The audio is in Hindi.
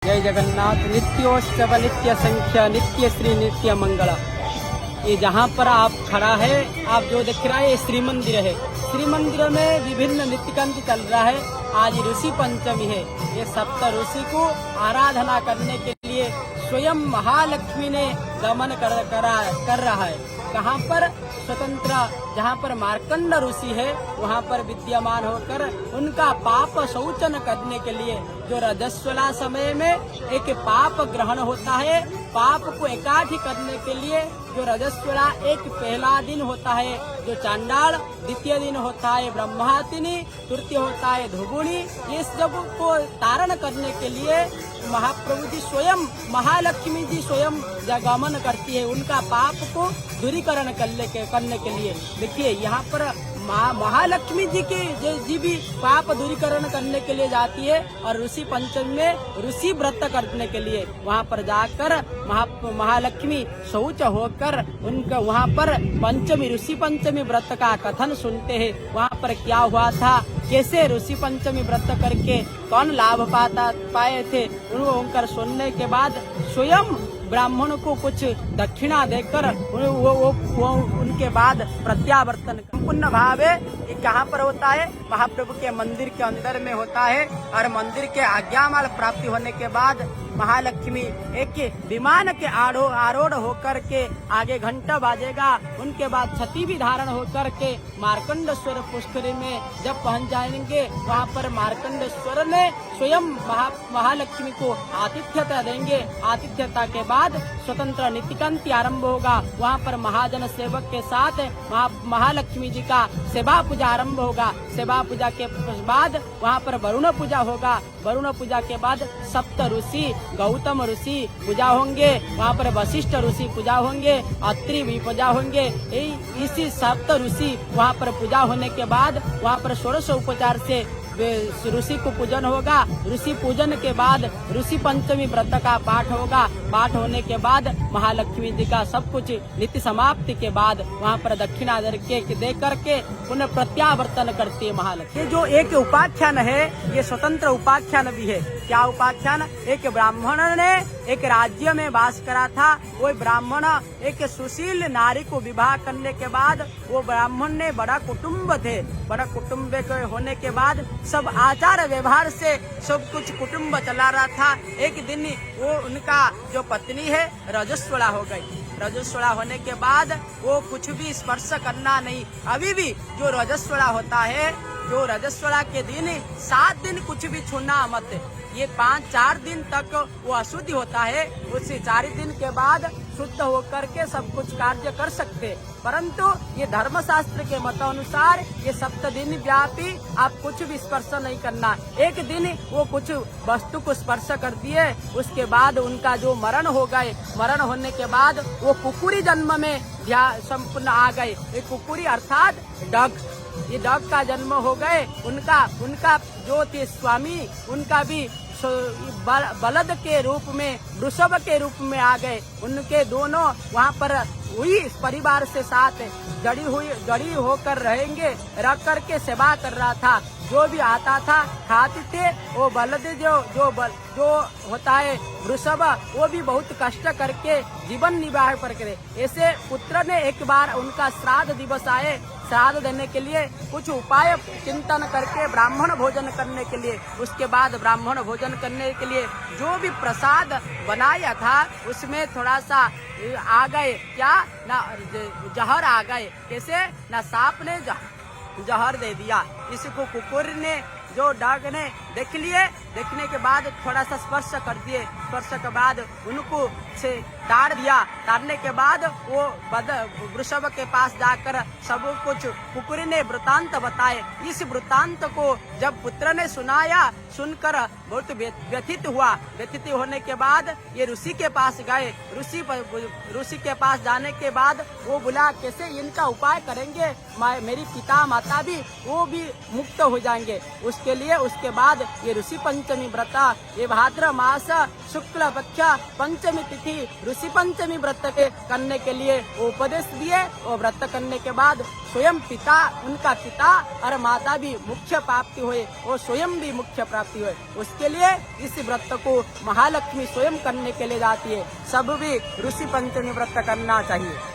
जय जगन्नाथ। नित्योत्सव नित्य संख्या नित्य श्री नित्य मंगला। ये जहाँ पर आप खड़ा है, आप जो दिख रहा है ये श्री मंदिर है। श्री मंदिर में विभिन्न नित्यकांति चल रहा है। आज ऋषि पंचमी है। ये सप्त ऋषि को आराधना करने के लिए स्वयं महालक्ष्मी ने गमन कर रहा है। कहाँ पर? स्वतंत्र जहाँ पर मार्कंड ऋषि है वहाँ पर विद्यमान होकर उनका पाप शौचन करने के लिए, जो रजस्वला समय में एक पाप ग्रहण होता है, पाप को इकट्ठी करने के लिए जो रजस्वला एक पहला दिन होता है, जो चांडाल द्वितीय दिन होता है, ब्रह्मातिनी तृतीय होता है, धुगुणी, ये सब को तारण करने के लिए महाप्रभु जी स्वयं, महालक्ष्मी जी स्वयं गमन करती है उनका पाप को दूरीकरण करने के लिए। देखिए यहाँ पर महालक्ष्मी जी भी पाप दूरीकरण करने के लिए जाती है और ऋषि पंचमी में ऋषि व्रत करने के लिए वहाँ पर जाकर महालक्ष्मी शौच होकर उनका वहाँ पर पंचमी ऋषि पंचमी व्रत का कथन सुनते हैं। वहाँ पर क्या हुआ था, कैसे ऋषि पंचमी व्रत करके कौन लाभ पाए थे, उनकर सुनने के बाद स्वयं ब्राह्मण को कुछ दक्षिणा देकर वो उनके बाद प्रत्यावर्तन संपूर्ण भाव है। ये कहाँ पर होता है? महाप्रभु के मंदिर के अंदर में होता है। और मंदिर के आज्ञामाल प्राप्ति होने के बाद महालक्ष्मी एक विमान के आरूढ़ होकर के आगे घंटा बाजेगा, उनके बाद छठी भी धारण होकर के मार्कंडेश्वर पुष्करी में जब पहुंच जाएंगे, वहाँ पर मार्कंडेश्वर ने स्वयं महालक्ष्मी को आतिथ्यता देंगे। आतिथ्यता के बाद स्वतंत्र नित्यकांति आरंभ होगा। वहाँ पर महाजन सेवक के साथ महालक्ष्मी जी का सेवा पूजा आरंभ होगा। सेवा पूजा के बाद वहाँ पर वरुण पूजा होगा। वरुण पूजा के बाद सप्त ऋषि, गौतम ऋषि पूजा होंगे, वहाँ पर वशिष्ठ ऋषि पूजा होंगे, अत्रि भी पूजा होंगे। इसी सप्त ऋषि वहाँ पर पूजा होने के बाद वहाँ पर षोडश उपचार से ऋषि को पूजन होगा। ऋषि पूजन के बाद ऋषि पंचमी व्रत का पाठ होगा। पाठ होने के बाद महालक्ष्मी जी का सब कुछ नित्य समाप्ति के बाद वहाँ पर दक्षिणा दे करके पुनः प्रत्यावर्तन करती है महालक्ष्मी। जो एक उपाख्यान है, ये स्वतंत्र उपाख्यान भी है। क्या उपाख्यान? एक ब्राह्मण ने एक राज्य में वास करा था। वो ब्राह्मण एक सुशील नारी को विवाह करने के बाद वो ब्राह्मण ने बड़ा कुटुंब थे। बड़ा कुटुंब के होने के बाद सब आचार व्यवहार से सब कुछ कुटुंब चला रहा था। एक दिन वो उनका जो पत्नी है रजस्वला हो गई। रजस्वला होने के बाद वो कुछ भी स्पर्श करना नहीं। अभी भी जो रजस्वला होता है, जो रजस्वला के दिन 7 दिन कुछ भी छूना मत। ये 5-4 दिन तक वो अशुद्धि होता है। उससे 4 दिन के बाद शुद्ध होकर के सब कुछ कार्य कर सकते। परंतु ये धर्मशास्त्र के मत अनुसार ये 7 दिन व्यापी आप कुछ भी स्पर्श नहीं करना। एक दिन वो कुछ वस्तु को स्पर्श कर दिए, उसके बाद उनका जो मरण हो गए, मरण होने के बाद वो कुकुरी जन्म में संपूर्ण आ गए। ये कुकुरी अर्थात डग, ये डग का जन्म हो गए। उनका जो थे स्वामी, उनका भी बलद के रूप में, वृषभ के रूप में आ गए। उनके दोनों वहाँ पर हुई परिवार से साथ जड़ी होकर रहेंगे, रख करके सेवा कर रहा था। जो भी आता था खाते थे। वो बलद जो होता है वृषभ, वो भी बहुत कष्ट करके जीवन निर्वाह करके। ऐसे पुत्र ने एक बार उनका श्राद्ध दिवस आए, श्राद्ध देने के लिए कुछ उपाय चिंतन करके ब्राह्मण भोजन करने के लिए, उसके बाद ब्राह्मण भोजन करने के लिए जो भी प्रसाद बनाया था उसमें थोड़ा सा आ गए, क्या ना जहर आ गए। कैसे? ना सांप ने जहर दे दिया, इसको कुकुर ने, जो डग ने देख लिए। देखने के बाद थोड़ा सा स्पर्श कर दिए। स्पर्श के बाद उनको से ताड़ दिया। ताड़ने के बाद वो वृषभ के पास जाकर सब कुछ कुकुरी ने वृतांत बताए। इस वृतांत को जब पुत्र ने सुनाया, सुनकर बहुत व्यथित हुआ। व्यथित होने के बाद ये ऋषि के पास गए। ऋषि के पास जाने के बाद वो बोला कैसे इनका उपाय करेंगे, मेरी पिता माता भी वो भी मुक्त हो जाएंगे। उसके लिए उसके बाद ये ऋषि पंचमी व्रत, ये भाद्र मास शुक्ल पक्षा पंचमी तिथि ऋषि पंचमी व्रत के करने के लिए वो उपदेश दिए। वो व्रत करने के बाद स्वयं पिता, उनका पिता और माता भी मुख्य प्राप्ति हुए, वो स्वयं भी मुख्य प्राप्ति हुए। उसके लिए इस व्रत को महालक्ष्मी स्वयं करने के लिए जाती है। सब भी ऋषि पंचमी व्रत करना चाहिए।